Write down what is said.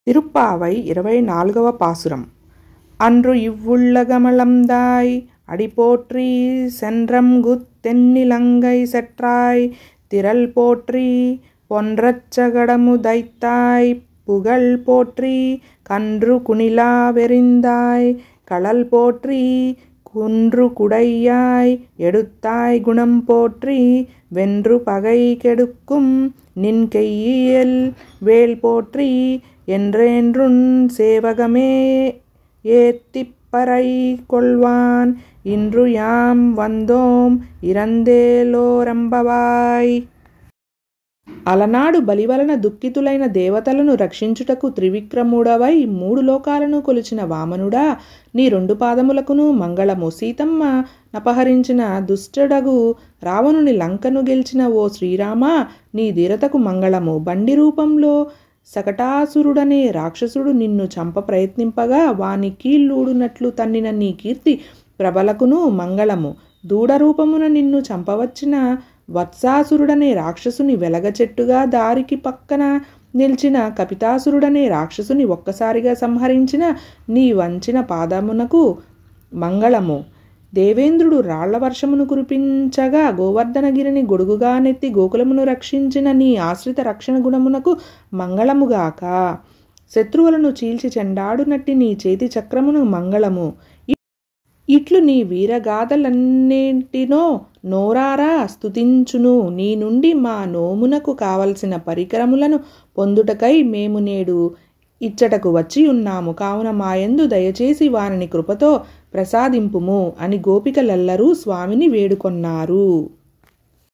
திருப்பாவை 24వ பாசுரம். அன்று இவ்வுள்ளகமளந்தாய் அடிபோற்றி சென்றம்குத் தென்னிலங்கை செற்றாய் திரள் போற்றி பொன்றச்சகடமுதைத்தாய் புகழ் போற்றி கன்று குணிலா வெறிந்தாய் களல் போற்றி குன்று குடையாய் எடுத்தாய் குணம் போற்றி வென்று பகை கெடுக்கும் நின் கையில் வேல் போற்றி என்றென்றுன் சேவகமே ஏத்திப்பறை கொள்வான் இன்று யாம் வந்தோம் ఇరందేలోరంబవాయ్. అలనాడు బలివలన దుఃఖితులైన దేవతలను రక్షించుటకు త్రివిక్రముడవై 3 లోకాలను కొలిచిన వామనుడా, నీ 2 పాదములకును మంగళము. సీతమ్మ నపహరించిన దుష్టడగు రావణుని లంకను గెలిచిన ఓ శ్రీరామ, నీ ధీరతకు మంగళము. బండి రూపంలో సకటాసురుడనే రాక్షసుడు నిన్ను చంప ప్రయత్నింపగా వాని కీళ్ళూడునట్లు తన్నిన నీ కీర్తి ప్రభలకును మంగళము. దూడ రూపమున నిన్ను చంపవచ్చిన వత్సాసురుడనే రాక్షసుని వెలగ చెట్టుగా దారికి పక్కన నిలిచిన కపితాసురుడనే రాక్షసుని ఒక్కసారిగా సంహరించిన నీ వంచిన పాదమునకు మంగళము. దేవేంద్రుడు రాళ్ల వర్షమును కురిపించగా గోవర్ధనగిరిని గొడుగుగా నెత్తి గోకులమును రక్షించిన నీ ఆశ్రిత రక్షణ గుణమునకు మంగళముగాక. శత్రువులను చీల్చి చెండాడునట్టి నీ చేతి చక్రమును మంగళము. ఇట్లు నీ వీరగాథలన్నింటినో నోరారా స్తుతించును. నీ నుండి మా నోమునకు కావలసిన పరికరములను పొందుటకై మేము నేడు ఇచ్చటకు వచ్చి ఉన్నాము. కావున మాయందు దయచేసి వారిని కృపతో ప్రసాదింపుము అని గోపికలెల్లరూ స్వామిని వేడుకొన్నారు.